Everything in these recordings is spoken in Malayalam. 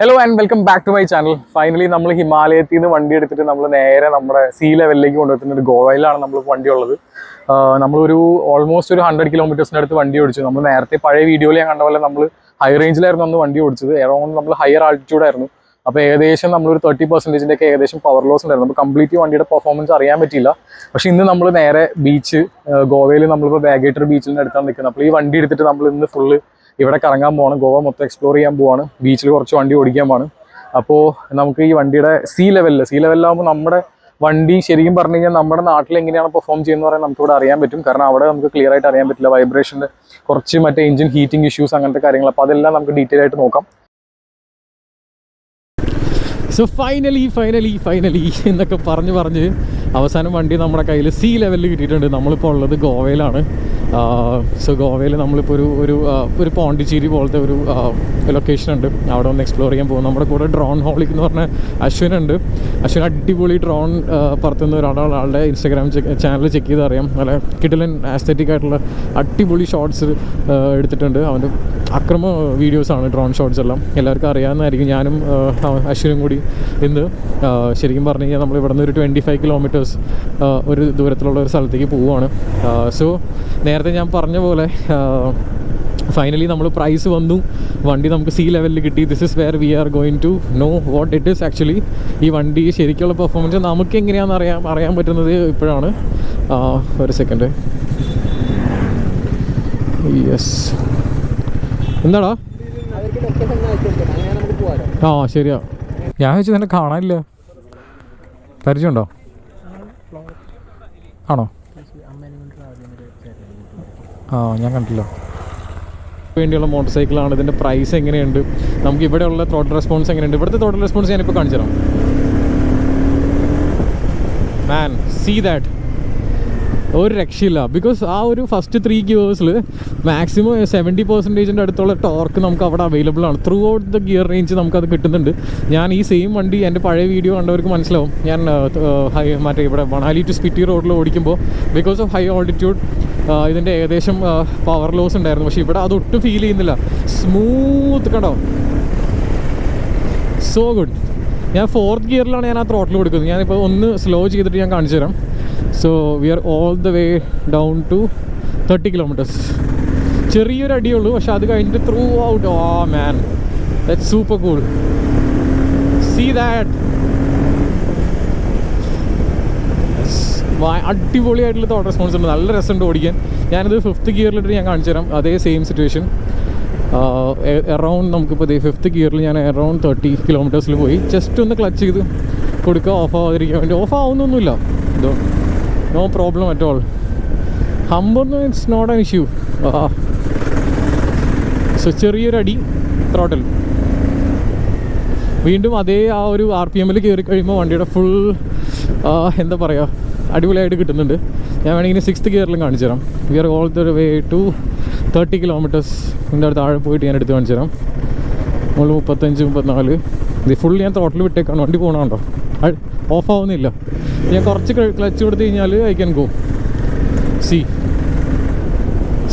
Hello and welcome back to my channel. Finally നമ്മൾ ഹിമാലയത്തിൽ നിന്ന് വണ്ടി എടുത്തിട്ട് നമ്മൾ നേരെ നമ്മുടെ സീ ലെവലിലേക്ക് കൊണ്ടുവരുന്നത്. ഗോവയിലാണ് നമ്മൾ വണ്ടി ഉള്ളത്. നമ്മളൊരു ഓൾമോസ്റ്റ് ഒരു 100 കിലോമീറ്റേഴ്സിൻ്റെ അടുത്ത് വണ്ടി ഓടിച്ചു. നമ്മൾ നേരത്തെ പഴയ വീഡിയോയിൽ ഞാൻ കണ്ട പോലെ നമ്മൾ ഹൈ റേഞ്ചിലായിരുന്നു അന്ന് വണ്ടി ഓടിച്ചത്. എറൗണ്ട് നമ്മൾ ഹയർ ആൾട്ടിറ്റ്യൂഡായിരുന്നു. അപ്പോൾ ഏകദേശം നമ്മളൊരു 30% ഏകദേശം പവർ ലോസ് ഉണ്ടായിരുന്നു. നമുക്ക് കംപ്ലീറ്റ് വണ്ടിയുടെ പെർഫോമൻസ് അറിയാൻ പറ്റിയില്ല. പക്ഷേ ഇന്ന് നമ്മൾ നേരെ ബീച്ച്, ഗോവയിൽ നമ്മളിപ്പോൾ ബാഗേറ്റർ ബീച്ചിൻ്റെ അടുത്താണ് നിൽക്കുന്നത്. അപ്പോൾ ഈ വണ്ടി എടുത്തിട്ട് നമ്മൾ ഇന്ന് ഫുള്ള് ഇവിടെ കറങ്ങാൻ പോവാണ്. ഗോവ മൊത്തം എക്സ്പ്ലോർ ചെയ്യാൻ പോവാണ്. ബീച്ചിൽ കുറച്ച് വണ്ടി ഓടിക്കാൻ പോവാണ്. അപ്പോൾ നമുക്ക് ഈ വണ്ടിയുടെ സീ ലെവലിലാകുമ്പോൾ നമ്മുടെ വണ്ടി ശരിക്കും പറഞ്ഞു കഴിഞ്ഞാൽ നമ്മുടെ നാട്ടിൽ എങ്ങനെയാണ് പെർഫോം ചെയ്യുന്നത് പറയാൻ നമുക്കിവിടെ അറിയാൻ പറ്റും. കാരണം അവിടെ നമുക്ക് ക്ലിയർ ആയിട്ട് അറിയാൻ പറ്റില്ല. വൈബ്രേഷൻ്റെ കുറച്ച് മറ്റേ എഞ്ചിൻ ഹീറ്റിംഗ് ഇഷ്യൂസ് അങ്ങനത്തെ കാര്യങ്ങൾ. അപ്പോൾ അതെല്ലാം നമുക്ക് ഡീറ്റെയിൽ ആയിട്ട് നോക്കാം. സോ ഫൈനലി എന്നൊക്കെ പറഞ്ഞ് അവസാനം വണ്ടി നമ്മുടെ കയ്യിൽ സീ ലെവലിൽ കിട്ടിയിട്ടുണ്ട്. നമ്മളിപ്പോൾ ഉള്ളത് ഗോവയിലാണ്. സോ ഗോവയിൽ നമ്മളിപ്പോൾ ഒരു പോണ്ടിച്ചേരി പോലത്തെ ഒരു ലൊക്കേഷൻ ഉണ്ട്. അവിടെ ഒന്ന് എക്സ്പ്ലോർ ചെയ്യാൻ പോകും. നമ്മുടെ കൂടെ ഡ്രോൺ ഹോളിക് എന്ന് പറഞ്ഞ അശ്വിൻ അടിപൊളി ഡ്രോൺ പറത്തുന്ന ഒരാളുടെ ഇൻസ്റ്റാഗ്രാം ചാനൽ ചെക്ക് ചെയ്ത് അറിയാം. നല്ല കിടിലൻ ആസ്തെറ്റിക് ആയിട്ടുള്ള അടിപൊളി ഷോട്ട്സ് എടുത്തിട്ടുണ്ട്. അവൻ്റെ അക്രമ വീഡിയോസാണ് ഡ്രോൺ ഷോട്ട്സ് എല്ലാം. എല്ലാവർക്കും അറിയാവുന്നതായിരിക്കും. ഞാനും അശ്വിനും കൂടി ഇന്ന് ശരിക്കും പറഞ്ഞു കഴിഞ്ഞാൽ നമ്മൾ ഇവിടെ നിന്ന് ഒരു 25 കിലോമീറ്റേഴ്സ് ഒരു ദൂരത്തിലുള്ള ഒരു സ്ഥലത്തേക്ക് പോവുകയാണ്. സോ നേരത്തെ ഞാൻ പറഞ്ഞ പോലെ ഫൈനലി നമ്മൾ പ്രൈസ് വന്നു. വണ്ടി നമുക്ക് സീ ലെവലിൽ കിട്ടി. This is where we are going to know what it is actually. ഈ വണ്ടി ശരിക്കുള്ള പെർഫോമൻസ് നമുക്ക് എങ്ങനെയാണെന്ന് അറിയാൻ പറ്റുന്നത് ഇപ്പോഴാണ്. ഒരു സെക്കൻഡ്. യെസ്, എന്താടാ? ശരിയാ. ഞാൻ വെച്ച് തന്നെ കാണാനില്ല. പരിചയമുണ്ടോ? ആണോ? ഞാൻ കണ്ടില്ല. വേണ്ടിയുള്ള മോട്ടോർ സൈക്കിളാണ്. ഇതിൻ്റെ പ്രൈസ് എങ്ങനെയുണ്ട്, നമുക്ക് ഇവിടെയുള്ള ത്രോട്ടിൽ റെസ്പോൺസ് എങ്ങനെയുണ്ട്? ഇവിടുത്തെ ത്രോട്ടിൽ റെസ്പോൺസ് ഞാനിപ്പോൾ കാണിച്ചു തരാം. മാൻ, സീ ദാറ്റ്. ഒരു രക്ഷയില്ല. ബിക്കോസ് ആ ഒരു ഫസ്റ്റ് 3 ഗിയേഴ്സിൽ മാക്സിമം 70% അടുത്തുള്ള ടോർക്ക് നമുക്ക് അവിടെ അവൈലബിൾ ആണ്. Through out the gear range നമുക്കത് കിട്ടുന്നുണ്ട്. ഞാൻ ഈ സെയിം വണ്ടി എൻ്റെ പഴയ വീഡിയോ കണ്ടവർക്ക് മനസ്സിലാവും. ഞാൻ മറ്റേ ഇവിടെ മണാലി ടു സ്പിറ്റി റോഡിൽ ഓടിക്കുമ്പോൾ ബിക്കോസ് ഓഫ് ഹൈ ഓൾട്ടിറ്റ്യൂഡ് ഇതിൻ്റെ ഏകദേശം പവർ ലോസ് ഉണ്ടായിരുന്നു. പക്ഷേ ഇവിടെ അതൊട്ടും ഫീൽ ചെയ്യുന്നില്ല. സ്മൂത്ത് കണ്ടോ, സോ ഗുഡ്. ഞാൻ 4th ഗിയറിലാണ് ഞാൻ ആ ത്രോട്ടിൽ കൊടുക്കുന്നത്. ഞാനിപ്പോൾ ഒന്ന് സ്ലോ ചെയ്തിട്ട് ഞാൻ കാണിച്ചു തരാം. So we are all the way down to 30 kilometres. ചെറിയൊരു അടിയുള്ളൂ, പക്ഷെ അത് കഴിഞ്ഞിട്ട് throughout man that's super cool. See that. അടിപൊളിയായിട്ടുള്ള തോട്ട് റെസ്പോൺസ് ഉണ്ട്. നല്ല രസമുണ്ട് ഓടിക്കാൻ. ഞാനിത് 5th ഗിയറിലിട്ട് ഞാൻ കാണിച്ചു തരാം. അതേ സെയിം സിറ്റുവേഷൻ. അറൗണ്ട് നമുക്കിപ്പോൾ 5th ഗിയറിൽ ഞാൻ അറൗണ്ട് 30 കിലോമീറ്റേഴ്സിൽ പോയി. ജസ്റ്റ് ഒന്ന് ക്ലച്ച് ചെയ്ത് കൊടുക്കുക, ഓഫ് ആവാതിരിക്കാൻ വേണ്ടി. ഓഫ് ആവുന്നൊന്നുമില്ല, ഇതോ നോ പ്രോബ്ലം അറ്റ് ഓൾ. ഹമ്പൊന്നും it's not an issue. So ചെറിയൊരു അടി, ത്രോട്ടൽ. വീണ്ടും അതേ ആ ഒരു RPM കയറി കഴിയുമ്പോൾ വണ്ടിയുടെ ഫുൾ എന്താ പറയുക, അടിപൊളിയായിട്ട് കിട്ടുന്നുണ്ട്. ഞാൻ വേണമെങ്കിൽ 6th ഗിയറിലും കാണിച്ചു തരാം. We are all the way to 30 kilometres. ഇതിൻ്റെ അടുത്ത് താഴെ പോയിട്ട് ഞാൻ എടുത്ത് കാണിച്ചു തരാം. നമ്മൾ 35, 34 ഇത് ഫുൾ ഞാൻ ത്രോട്ടിൽ വിട്ടേക്കാണ്. വണ്ടി പോകണമുണ്ടോ? ഓഫ് ആവുന്നില്ല. ഞാൻ കുറച്ച് ക്ലച്ച് കൊടുത്തു കഴിഞ്ഞാൽ I can go.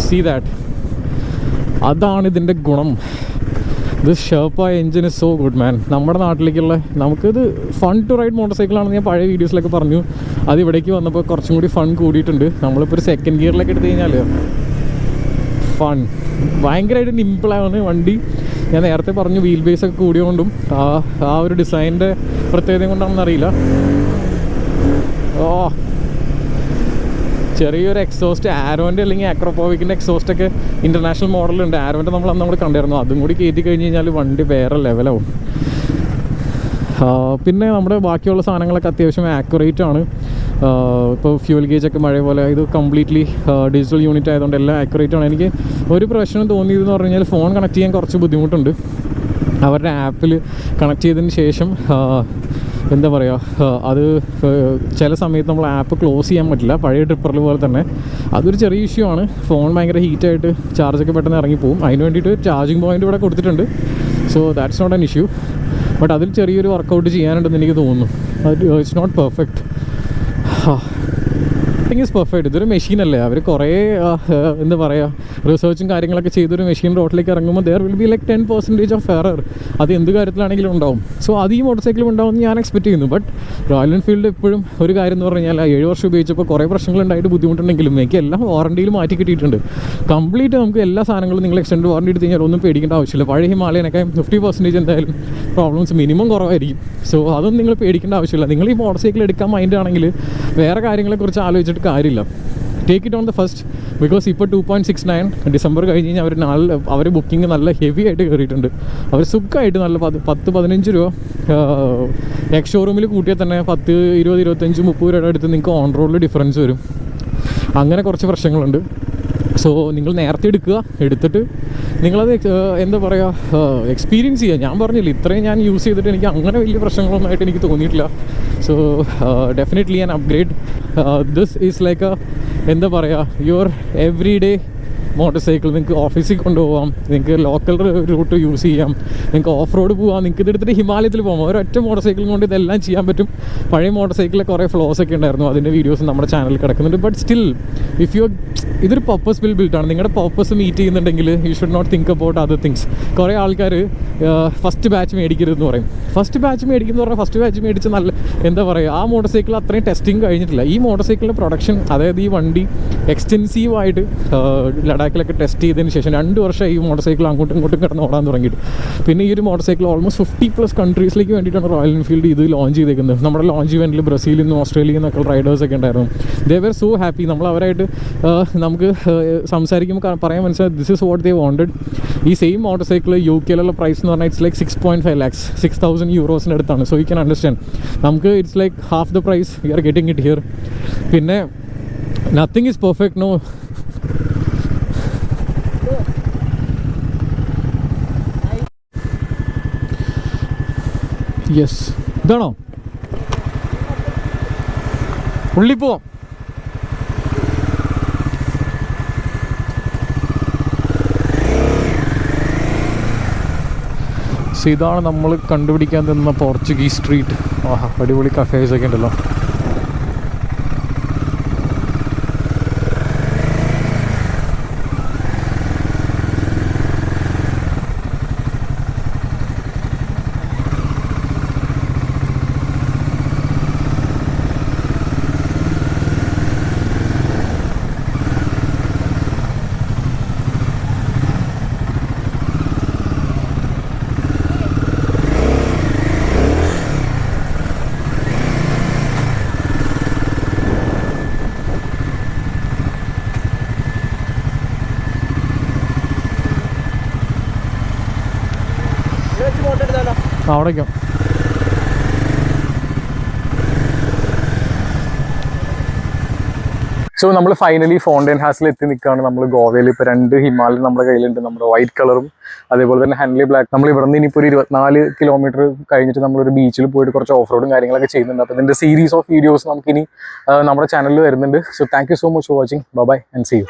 See that. അതാണ് ഇതിൻ്റെ ഗുണം. ഇത് ഷേർപ്പായ engine is so good man. നമ്മുടെ നാട്ടിലേക്കുള്ള നമുക്കിത് ഫൺ ടു റൈഡ് മോട്ടോർ സൈക്കിളാണെന്ന് ഞാൻ പഴയ വീഡിയോസിലൊക്കെ പറഞ്ഞു. അത് ഇവിടേക്ക് വന്നപ്പോൾ കുറച്ചും കൂടി ഫൺ കൂടിയിട്ടുണ്ട്. നമ്മളിപ്പോൾ ഒരു 2nd ഗിയറിലൊക്കെ എടുത്തു കഴിഞ്ഞാൽ ഫൺ ഭയങ്കരമായിട്ട് നിമ്പിളാണ് വണ്ടി. ഞാൻ നേരത്തെ പറഞ്ഞു വീൽ ബേസ് ഒക്കെ കൂടിയോണ്ടും ആ ഒരു ഡിസൈനിൻ്റെ പ്രത്യേകത കൊണ്ടാണെന്ന് അറിയില്ല. ചെറിയൊരു എക്സോസ്റ്റ്, ആരോൻ്റെ അല്ലെങ്കിൽ ആക്രോപോവിക്കിൻ്റെ എക്സോസ്റ്റൊക്കെ ഇൻ്റർനാഷണൽ മോഡലുണ്ട്. ആരോൻ്റെ നമ്മൾ കണ്ടായിരുന്നു. അതും കൂടി കയറ്റി കഴിഞ്ഞ് കഴിഞ്ഞാൽ വണ്ടി വേറെ ലെവലാവും. പിന്നെ നമ്മുടെ ബാക്കിയുള്ള സാധനങ്ങളൊക്കെ അത്യാവശ്യം ആക്യുറേറ്റ് ആണ്. ഇപ്പോൾ ഫ്യൂൽ ഗേജൊക്കെ മഴ പോലെ ഇത് കംപ്ലീറ്റ്ലി ഡിജിറ്റൽ യൂണിറ്റ് ആയതുകൊണ്ട് എല്ലാം ആക്യുറേറ്റ് ആണ്. എനിക്ക് ഒരു പ്രശ്നം തോന്നിയതെന്ന് പറഞ്ഞു കഴിഞ്ഞാൽ ഫോൺ കണക്ട് ചെയ്യാൻ കുറച്ച് ബുദ്ധിമുട്ടുണ്ട്. അവരുടെ ആപ്പിൽ കണക്ട് ചെയ്തതിന് ശേഷം എന്താ പറയുക, അത് ചില സമയത്ത് നമ്മൾ ആപ്പ് ക്ലോസ് ചെയ്യാൻ പറ്റില്ല, പഴയ ട്രിപ്പറിൽ പോലെ തന്നെ. അതൊരു ചെറിയ ഇഷ്യൂ ആണ്. ഫോൺ ഭയങ്കര ഹീറ്റായിട്ട് ചാർജൊക്കെ പെട്ടെന്ന് ഇറങ്ങിപ്പോവും. അതിന് വേണ്ടിയിട്ട് ചാർജിങ് പോയിൻ്റ് ഇവിടെ കൊടുത്തിട്ടുണ്ട്. So that's not an issue. But അതിൽ ചെറിയൊരു വർക്കൗട്ട് ചെയ്യാനുണ്ടെന്ന് എനിക്ക് തോന്നുന്നു. It's not perfect. Nothing is perfect. ഇതൊരു മെഷീനല്ലേ, അവർ കുറേ എന്താ പറയുക റിസർച്ചും കാര്യങ്ങളൊക്കെ ചെയ്തൊരു മെഷീൻ റോഡിലേക്ക് ഇറങ്ങുമ്പോൾ there will be like 10% of error. അത് എന്ത് കാര്യത്തിലാണെങ്കിലും ഉണ്ടാവും. സോ അത് ഈ മോട്ടോർ സൈക്കിളും ഉണ്ടാവും ഞാൻ എക്സ്പെക്ട് ചെയ്യുന്നു. ബട്ട് റോയൽ എൻഫീൽഡ് എപ്പോഴും ഒരു കാര്യം എന്ന് പറഞ്ഞാൽ 7 വർഷം ഉപയോഗിച്ചപ്പോൾ കുറേ പ്രശ്നങ്ങളുണ്ടായിട്ട് ബുദ്ധിമുട്ടുണ്ടെങ്കിലും എനിക്ക് എല്ലാം വാറണ്ടിയിൽ മാറ്റി കിട്ടിയിട്ടുണ്ട്. കംപ്ലീറ്റ് നമുക്ക് എല്ലാ സാധനങ്ങളും നിങ്ങൾ എക്സ്റ്റൻഡ് വാറണ്ടി എടുത്ത് കഴിഞ്ഞാൽ ഒന്നും പേടിക്കേണ്ട ആവശ്യമില്ല. പഴയ ഹിമാലയനൊക്കെ 50% എന്തായാലും പ്രോബ്ലംസ് മിനിമം കുറവായിരിക്കും. സോ അതൊന്നും നിങ്ങൾ പേടിക്കേണ്ട ആവശ്യമില്ല. നിങ്ങൾ ഈ മോട്ടോർ സൈക്കിൾ എടുക്കാൻ മൈൻഡ് ആണെങ്കിൽ വേറെ കാര്യങ്ങളെക്കുറിച്ച് ആലോചിച്ചിട്ട് കാര്യമില്ല. Take it on the first. Because ഇപ്പോൾ 2.69 ഡിസംബർ കഴിഞ്ഞ് കഴിഞ്ഞാൽ അവർ ബുക്കിംഗ് നല്ല ഹെവി ആയിട്ട് കയറിയിട്ടുണ്ട്. അവർ സുഖമായിട്ട് നല്ല 10-15 രൂപ എക്സ് ഷോറൂമിൽ കൂട്ടിയാൽ തന്നെ 10, 20, 25, 30 രൂപയുടെ അടുത്ത് നിങ്ങൾക്ക് ഓൺ റോഡിൽ ഡിഫറൻസ് വരും. അങ്ങനെ കുറച്ച് പ്രശ്നങ്ങളുണ്ട്. സോ നിങ്ങൾ നേരത്തെ എടുത്തിട്ട് നിങ്ങളത് എന്താ പറയുക എക്സ്പീരിയൻസ് ചെയ്യുക. ഞാൻ പറഞ്ഞില്ല ഇത്രയും ഞാൻ യൂസ് ചെയ്തിട്ട് എനിക്ക് അങ്ങനെ വലിയ പ്രശ്നങ്ങളൊന്നുമായിട്ട് എനിക്ക് തോന്നിയിട്ടില്ല. So definitely an upgrade. This is like എന്താ പറയുക your every day motor cycle. നിങ്ങൾക്ക് ഓഫീസിൽ കൊണ്ടുപോകാം, നിങ്ങൾക്ക് ലോക്കൽ റൂട്ട് യൂസ് ചെയ്യാം, നിങ്ങൾക്ക് ഓഫ് റോഡ് പോകാം, നിങ്ങൾക്ക് ഇതെടുത്തിട്ട് ഹിമാലയത്തിൽ പോകാം. ഒരൊറ്റ മോട്ടോർ സൈക്കിൾ കൊണ്ട് ഇതെല്ലാം ചെയ്യാൻ പറ്റും. പഴയ മോട്ടോർ സൈക്കിളിൽ കുറേ ഫ്ലോസ് ഒക്കെ ഉണ്ടായിരുന്നു, അതിൻ്റെ വീഡിയോസ് നമ്മുടെ ചാനലിൽ കിടക്കുന്നുണ്ട്. ബട്ട് സ്റ്റിൽ ഇഫ് യു ഇതൊരു പർപ്പസ് ബിൽഡാണ്. നിങ്ങളുടെ പർപ്പസ് മീറ്റ് ചെയ്യുന്നുണ്ടെങ്കിൽ you should not think about other things. കുറേ ആൾക്കാർ ഫസ്റ്റ് ബാച്ച് മേടിക്കരുതെന്ന് പറയും. ഫസ്റ്റ് ബാച്ച് മേടിച്ച് നല്ല എന്താ പറയുക ആ മോട്ടോർ സൈക്കിൾ അത്രയും ടെസ്റ്റിംഗ് കഴിഞ്ഞിട്ടില്ല. ഈ മോട്ടോർ സൈക്കിളിൻ്റെ പ്രൊഡക്ഷൻ, അതായത് ഈ വണ്ടി എക്സ്റ്റെൻസീവായിട്ട് ലഡാക്കിലൊക്കെ ടെസ്റ്റ് ചെയ്തതിന് ശേഷം 2 വർഷമായി ഈ മോട്ടോർ സൈക്കിൾ അങ്ങോട്ടും ഇങ്ങോട്ടും കിടന്ന് ഓടാൻ തുടങ്ങിയിട്ട്. പിന്നെ ഈ ഒരു മോട്ടോർ സൈക്കിൾ ഓൾമോസ്റ്റ് 50+ കൺട്രീസിലേക്ക് വേണ്ടിയിട്ടാണ് റോയൽ എൻഫീൽഡ് ഇത് ലോഞ്ച് ചെയ്തേക്കുന്നത്. നമ്മുടെ ലോഞ്ച് ഇവൻറ്റിൽ ബ്രസീലിൽ നിന്നും ഓസ്ട്രേലിയയിൽ നിന്നൊക്കെ റൈഡേഴ്സൊക്കെ ഉണ്ടായിരുന്നു. They were so happy. നമ്മൾ അവരായിട്ട് നമുക്ക് സംസാരിക്കുമ്പോൾ പറയാൻ മനസ്സിലായി this is what they wanted. ഈ സെയിം മോട്ടോർ സൈക്കിൾ UK-ലുള്ള പ്രൈസ് എന്ന് പറഞ്ഞാൽ ഇറ്റ്സ് ലൈക്ക് 6.5 lakhs, 6,000 euros അടുത്താണ്. So you can understand. നമുക്ക് it's like half the price you are getting it here. പിന്നെ nothing is perfect. No, yes ഇതാണോ ഉള്ളി പോവാം. ഇതാണ് നമ്മൾ കണ്ടുപിടിക്കാൻ തന്ന പോർച്ചുഗീസ് സ്ട്രീറ്റ്. ആഹാ, അടിപൊളി കഫേസൊക്കെ ഉണ്ടല്ലോ. അവിടേക്കോ സോ നമ്മൾ ഫൈനലി ഫോണ്ടൻ ഹാസിൽ എത്തി നിൽക്കുകയാണ്. നമ്മൾ ഗോവയിൽ ഇപ്പോൾ 2 ഹിമാലയൻ നമ്മുടെ കയ്യിലുണ്ട്. നമ്മുടെ വൈറ്റ് കളറും അതേപോലെ തന്നെ ഹെൻലി ബ്ലാക്ക്. നമ്മൾ ഇവിടെ നിന്ന് ഇനിയിപ്പോൾ ഒരു 24 കിലോമീറ്റർ കഴിഞ്ഞിട്ട് നമ്മളൊരു ബീച്ചിൽ പോയിട്ട് കുറച്ച് ഓഫ് റോഡും കാര്യങ്ങളൊക്കെ ചെയ്യുന്നുണ്ട്. അപ്പോൾ ഇതിൻ്റെ സീരീസ് ഓഫ് വീഡിയോസ് നമുക്കിനി നമ്മുടെ ചാനലിൽ വരുന്നുണ്ട്. So thank you so much for watching. Bye and see U.